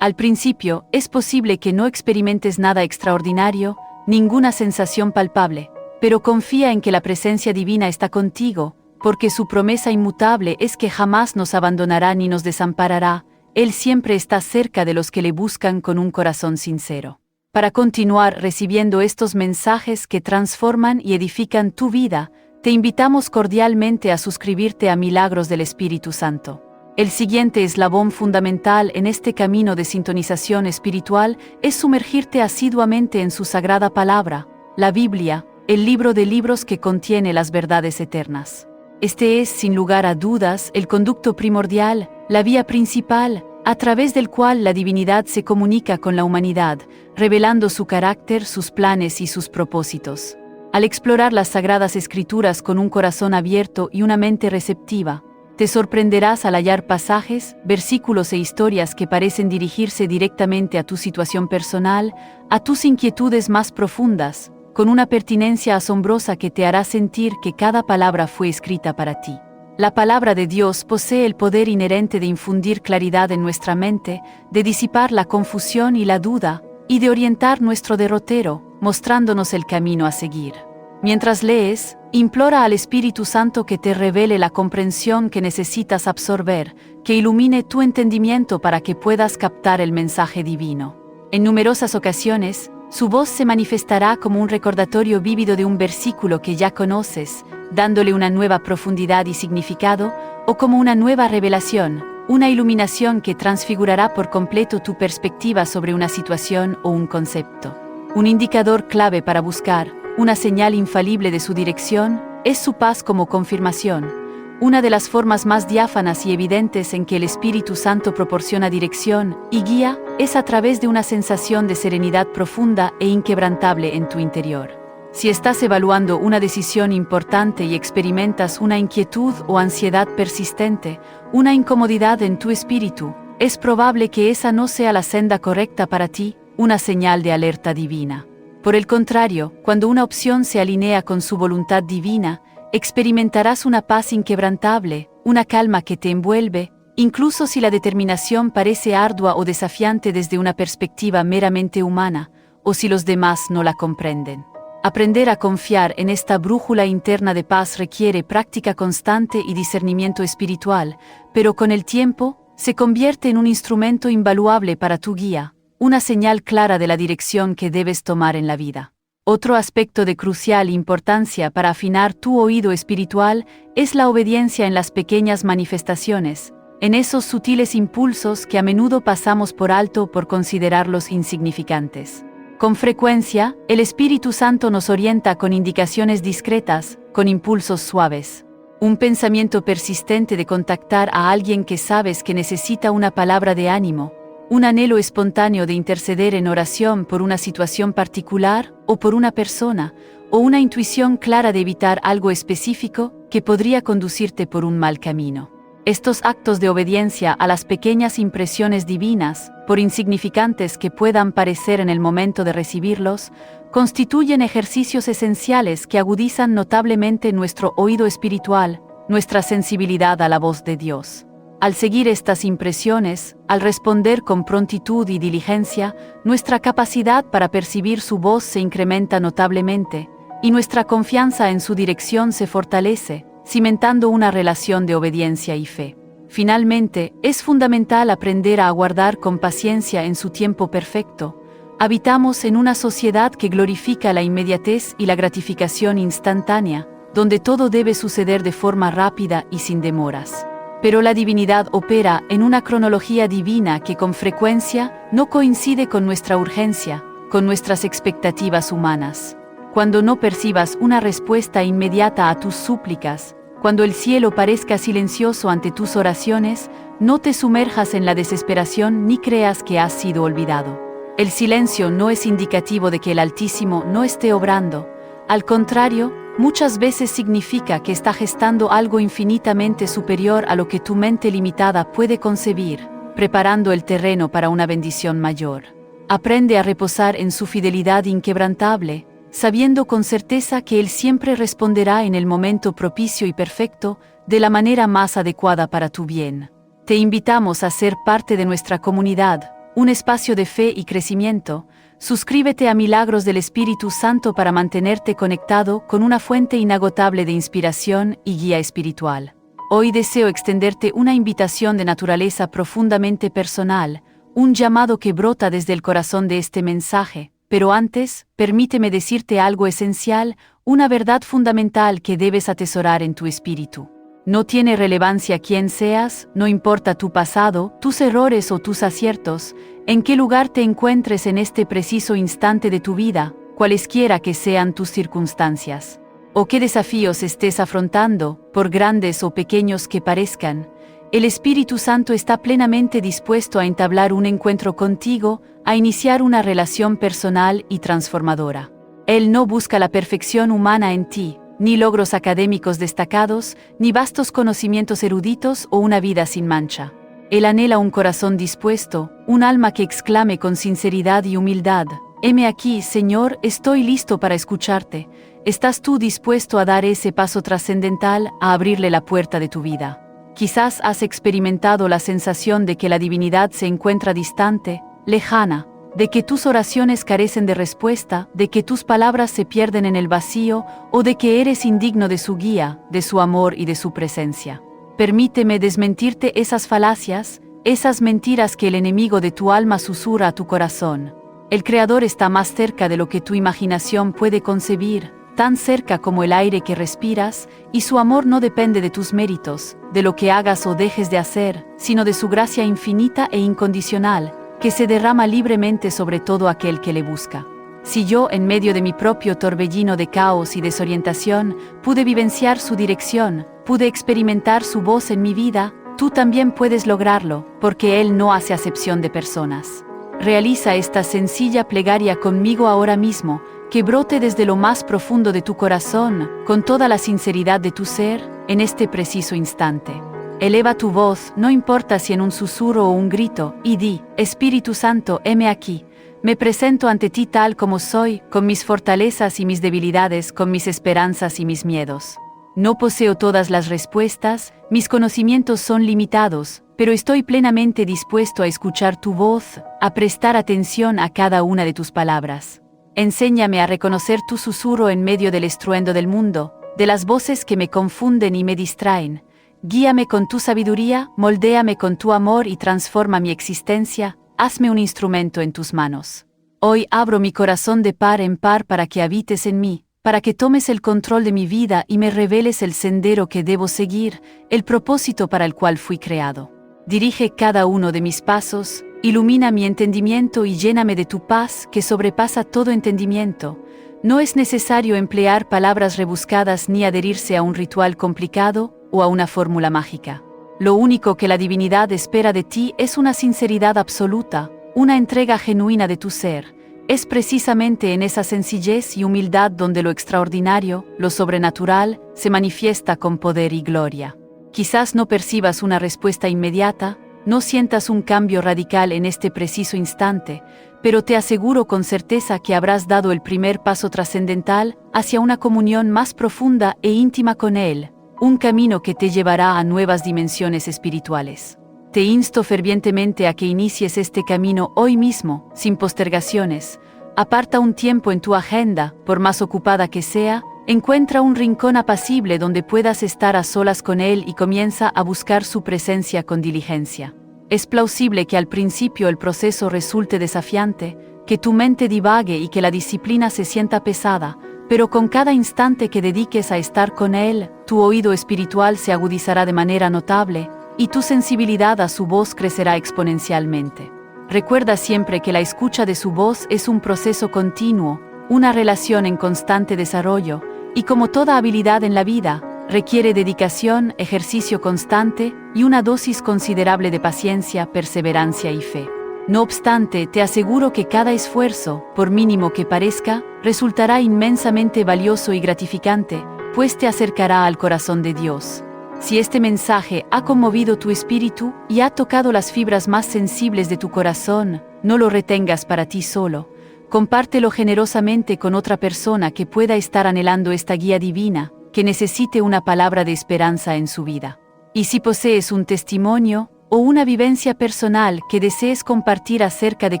Al principio, es posible que no experimentes nada extraordinario, ninguna sensación palpable, pero confía en que la presencia divina está contigo, porque su promesa inmutable es que jamás nos abandonará ni nos desamparará. Él siempre está cerca de los que le buscan con un corazón sincero. Para continuar recibiendo estos mensajes que transforman y edifican tu vida, te invitamos cordialmente a suscribirte a Milagros del Espíritu Santo. El siguiente eslabón fundamental en este camino de sintonización espiritual es sumergirte asiduamente en su sagrada palabra, la Biblia, el libro de libros que contiene las verdades eternas. Este es, sin lugar a dudas, el conducto primordial, la vía principal, a través del cual la divinidad se comunica con la humanidad, revelando su carácter, sus planes y sus propósitos. Al explorar las Sagradas Escrituras con un corazón abierto y una mente receptiva, te sorprenderás al hallar pasajes, versículos e historias que parecen dirigirse directamente a tu situación personal, a tus inquietudes más profundas, con una pertinencia asombrosa que te hará sentir que cada palabra fue escrita para ti. La palabra de Dios posee el poder inherente de infundir claridad en nuestra mente, de disipar la confusión y la duda, y de orientar nuestro derrotero, mostrándonos el camino a seguir. Mientras lees, implora al Espíritu Santo que te revele la comprensión que necesitas absorber, que ilumine tu entendimiento para que puedas captar el mensaje divino. En numerosas ocasiones, su voz se manifestará como un recordatorio vívido de un versículo que ya conoces, dándole una nueva profundidad y significado, o como una nueva revelación, una iluminación que transfigurará por completo tu perspectiva sobre una situación o un concepto. Un indicador clave para buscar, una señal infalible de su dirección, es su paz como confirmación. Una de las formas más diáfanas y evidentes en que el Espíritu Santo proporciona dirección y guía es a través de una sensación de serenidad profunda e inquebrantable en tu interior. Si estás evaluando una decisión importante y experimentas una inquietud o ansiedad persistente, una incomodidad en tu espíritu, es probable que esa no sea la senda correcta para ti, una señal de alerta divina. Por el contrario, cuando una opción se alinea con su voluntad divina, experimentarás una paz inquebrantable, una calma que te envuelve, incluso si la determinación parece ardua o desafiante desde una perspectiva meramente humana. o si los demás no la comprenden. Aprender a confiar en esta brújula interna de paz requiere práctica constante y discernimiento espiritual, pero con el tiempo, se convierte en un instrumento invaluable para tu guía, una señal clara de la dirección que debes tomar en la vida. Otro aspecto de crucial importancia para afinar tu oído espiritual es la obediencia en las pequeñas manifestaciones, en esos sutiles impulsos que a menudo pasamos por alto por considerarlos insignificantes. Con frecuencia, el Espíritu Santo nos orienta con indicaciones discretas, con impulsos suaves. Un pensamiento persistente de contactar a alguien que sabes que necesita una palabra de ánimo, un anhelo espontáneo de interceder en oración por una situación particular o por una persona, o una intuición clara de evitar algo específico que podría conducirte por un mal camino. Estos actos de obediencia a las pequeñas impresiones divinas, por insignificantes que puedan parecer en el momento de recibirlos, constituyen ejercicios esenciales que agudizan notablemente nuestro oído espiritual, nuestra sensibilidad a la voz de Dios. Al seguir estas impresiones, al responder con prontitud y diligencia, nuestra capacidad para percibir su voz se incrementa notablemente, y nuestra confianza en su dirección se fortalece, cimentando una relación de obediencia y fe. Finalmente, es fundamental aprender a aguardar con paciencia en su tiempo perfecto. Habitamos en una sociedad que glorifica la inmediatez y la gratificación instantánea, donde todo debe suceder de forma rápida y sin demoras. Pero la divinidad opera en una cronología divina que con frecuencia no coincide con nuestra urgencia, con nuestras expectativas humanas. Cuando no percibas una respuesta inmediata a tus súplicas, cuando el cielo parezca silencioso ante tus oraciones, no te sumerjas en la desesperación ni creas que has sido olvidado. El silencio no es indicativo de que el Altísimo no esté obrando. Al contrario, muchas veces significa que está gestando algo infinitamente superior a lo que tu mente limitada puede concebir, preparando el terreno para una bendición mayor. Aprende a reposar en su fidelidad inquebrantable, sabiendo con certeza que Él siempre responderá en el momento propicio y perfecto, de la manera más adecuada para tu bien. Te invitamos a ser parte de nuestra comunidad, un espacio de fe y crecimiento. Suscríbete a Milagros del Espíritu Santo para mantenerte conectado con una fuente inagotable de inspiración y guía espiritual. Hoy deseo extenderte una invitación de naturaleza profundamente personal, un llamado que brota desde el corazón de este mensaje. Pero antes, permíteme decirte algo esencial, una verdad fundamental que debes atesorar en tu espíritu. No tiene relevancia quién seas, no importa tu pasado, tus errores o tus aciertos, en qué lugar te encuentres en este preciso instante de tu vida, cualesquiera que sean tus circunstancias, o qué desafíos estés afrontando, por grandes o pequeños que parezcan. El Espíritu Santo está plenamente dispuesto a entablar un encuentro contigo, a iniciar una relación personal y transformadora. Él no busca la perfección humana en ti, ni logros académicos destacados, ni vastos conocimientos eruditos o una vida sin mancha. Él anhela un corazón dispuesto, un alma que exclame con sinceridad y humildad: «Heme aquí, Señor, estoy listo para escucharte». ¿Estás tú dispuesto a dar ese paso trascendental, a abrirle la puerta de tu vida? Quizás has experimentado la sensación de que la divinidad se encuentra distante, lejana, de que tus oraciones carecen de respuesta, de que tus palabras se pierden en el vacío, o de que eres indigno de su guía, de su amor y de su presencia. Permíteme desmentirte esas falacias, esas mentiras que el enemigo de tu alma susurra a tu corazón. El Creador está más cerca de lo que tu imaginación puede concebir, tan cerca como el aire que respiras, y su amor no depende de tus méritos, de lo que hagas o dejes de hacer, sino de su gracia infinita e incondicional, que se derrama libremente sobre todo aquel que le busca. Si yo, en medio de mi propio torbellino de caos y desorientación, pude vivenciar su dirección, pude experimentar su voz en mi vida, tú también puedes lograrlo, porque Él no hace acepción de personas. Realiza esta sencilla plegaria conmigo ahora mismo, que brote desde lo más profundo de tu corazón, con toda la sinceridad de tu ser, en este preciso instante. Eleva tu voz, no importa si en un susurro o un grito, y di: «Espíritu Santo, heme aquí. Me presento ante ti tal como soy, con mis fortalezas y mis debilidades, con mis esperanzas y mis miedos. No poseo todas las respuestas, mis conocimientos son limitados, pero estoy plenamente dispuesto a escuchar tu voz, a prestar atención a cada una de tus palabras. Enséñame a reconocer tu susurro en medio del estruendo del mundo, de las voces que me confunden y me distraen. Guíame con tu sabiduría, moldéame con tu amor y transforma mi existencia, hazme un instrumento en tus manos. Hoy abro mi corazón de par en par para que habites en mí, para que tomes el control de mi vida y me reveles el sendero que debo seguir, el propósito para el cual fui creado. Dirige cada uno de mis pasos, ilumina mi entendimiento y lléname de tu paz que sobrepasa todo entendimiento. No es necesario emplear palabras rebuscadas ni adherirse a un ritual complicado o a una fórmula mágica. Lo único que la divinidad espera de ti es una sinceridad absoluta, una entrega genuina de tu ser. Es precisamente en esa sencillez y humildad donde lo extraordinario, lo sobrenatural, se manifiesta con poder y gloria. Quizás no percibas una respuesta inmediata, no sientas un cambio radical en este preciso instante, pero te aseguro con certeza que habrás dado el primer paso trascendental hacia una comunión más profunda e íntima con Él, un camino que te llevará a nuevas dimensiones espirituales. Te insto fervientemente a que inicies este camino hoy mismo, sin postergaciones. Aparta un tiempo en tu agenda, por más ocupada que sea, encuentra un rincón apacible donde puedas estar a solas con Él y comienza a buscar su presencia con diligencia. Es plausible que al principio el proceso resulte desafiante, que tu mente divague y que la disciplina se sienta pesada, pero con cada instante que dediques a estar con Él, tu oído espiritual se agudizará de manera notable, y tu sensibilidad a su voz crecerá exponencialmente. Recuerda siempre que la escucha de su voz es un proceso continuo, una relación en constante desarrollo, y como toda habilidad en la vida, requiere dedicación, ejercicio constante y una dosis considerable de paciencia, perseverancia y fe. No obstante, te aseguro que cada esfuerzo, por mínimo que parezca, resultará inmensamente valioso y gratificante, pues te acercará al corazón de Dios. Si este mensaje ha conmovido tu espíritu y ha tocado las fibras más sensibles de tu corazón, no lo retengas para ti solo. Compártelo generosamente con otra persona que pueda estar anhelando esta guía divina, que necesite una palabra de esperanza en su vida. Y si posees un testimonio o una vivencia personal que desees compartir acerca de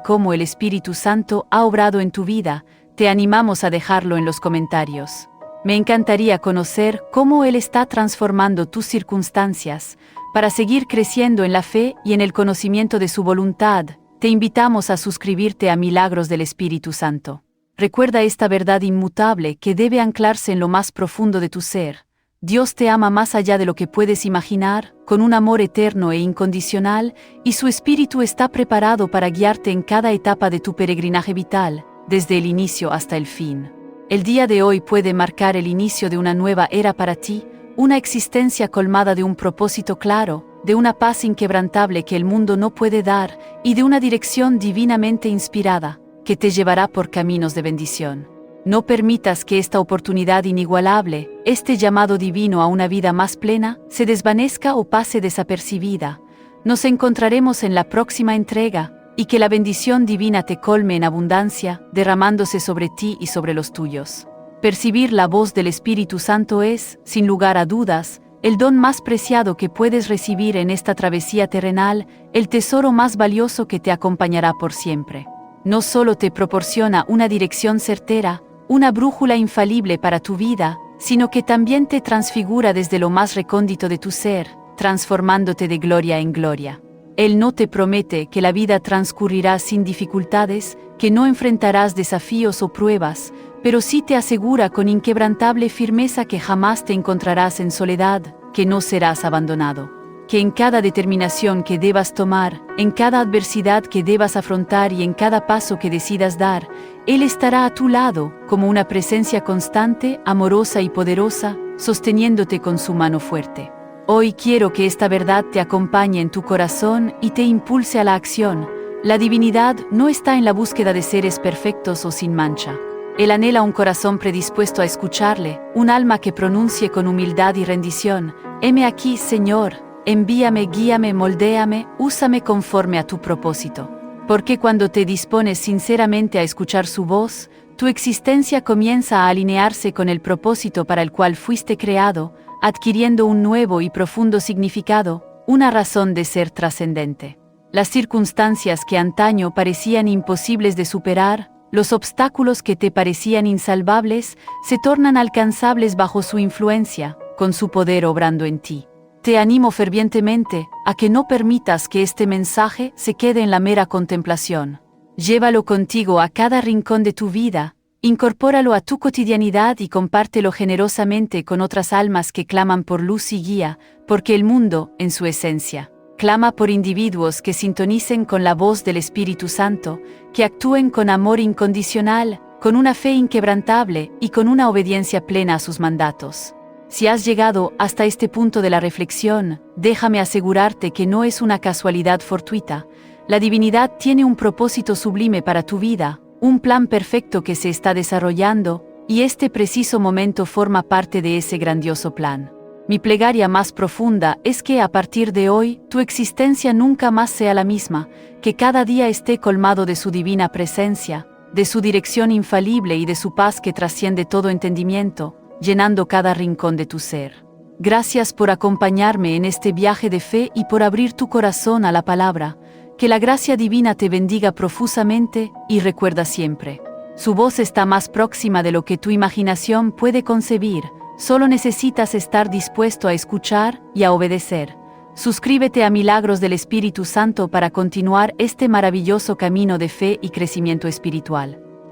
cómo el Espíritu Santo ha obrado en tu vida, te animamos a dejarlo en los comentarios. Me encantaría conocer cómo Él está transformando tus circunstancias. Para seguir creciendo en la fe y en el conocimiento de su voluntad, te invitamos a suscribirte a Milagros del Espíritu Santo. Recuerda esta verdad inmutable que debe anclarse en lo más profundo de tu ser. Dios te ama más allá de lo que puedes imaginar, con un amor eterno e incondicional, y su Espíritu está preparado para guiarte en cada etapa de tu peregrinaje vital, desde el inicio hasta el fin. El día de hoy puede marcar el inicio de una nueva era para ti, una existencia colmada de un propósito claro, de una paz inquebrantable que el mundo no puede dar y de una dirección divinamente inspirada, que te llevará por caminos de bendición. No permitas que esta oportunidad inigualable, este llamado divino a una vida más plena, se desvanezca o pase desapercibida. Nos encontraremos en la próxima entrega, y que la bendición divina te colme en abundancia, derramándose sobre ti y sobre los tuyos. Percibir la voz del Espíritu Santo es, sin lugar a dudas, el don más preciado que puedes recibir en esta travesía terrenal, el tesoro más valioso que te acompañará por siempre. No solo te proporciona una dirección certera, una brújula infalible para tu vida, sino que también te transfigura desde lo más recóndito de tu ser, transformándote de gloria en gloria. Él no te promete que la vida transcurrirá sin dificultades, que no enfrentarás desafíos o pruebas, pero sí te asegura con inquebrantable firmeza que jamás te encontrarás en soledad, que no serás abandonado, que en cada determinación que debas tomar, en cada adversidad que debas afrontar y en cada paso que decidas dar, Él estará a tu lado, como una presencia constante, amorosa y poderosa, sosteniéndote con su mano fuerte. Hoy quiero que esta verdad te acompañe en tu corazón y te impulse a la acción. La divinidad no está en la búsqueda de seres perfectos o sin mancha. Él anhela un corazón predispuesto a escucharle, un alma que pronuncie con humildad y rendición: heme aquí, Señor, envíame, guíame, moldéame, úsame conforme a tu propósito. Porque cuando te dispones sinceramente a escuchar su voz, tu existencia comienza a alinearse con el propósito para el cual fuiste creado, adquiriendo un nuevo y profundo significado, una razón de ser trascendente. Las circunstancias que antaño parecían imposibles de superar, los obstáculos que te parecían insalvables, se tornan alcanzables bajo su influencia, con su poder obrando en ti. Te animo fervientemente a que no permitas que este mensaje se quede en la mera contemplación. Llévalo contigo a cada rincón de tu vida, incorpóralo a tu cotidianidad y compártelo generosamente con otras almas que claman por luz y guía, porque el mundo, en su esencia, clama por individuos que sintonicen con la voz del Espíritu Santo, que actúen con amor incondicional, con una fe inquebrantable y con una obediencia plena a sus mandatos. Si has llegado hasta este punto de la reflexión, déjame asegurarte que no es una casualidad fortuita. La divinidad tiene un propósito sublime para tu vida, un plan perfecto que se está desarrollando, y este preciso momento forma parte de ese grandioso plan. Mi plegaria más profunda es que a partir de hoy, tu existencia nunca más sea la misma, que cada día esté colmado de su divina presencia, de su dirección infalible y de su paz que trasciende todo entendimiento, llenando cada rincón de tu ser. Gracias por acompañarme en este viaje de fe y por abrir tu corazón a la palabra. Que la gracia divina te bendiga profusamente y recuerda siempre. Su voz está más próxima de lo que tu imaginación puede concebir, solo necesitas estar dispuesto a escuchar y a obedecer. Suscríbete a Milagros del Espíritu Santo para continuar este maravilloso camino de fe y crecimiento espiritual.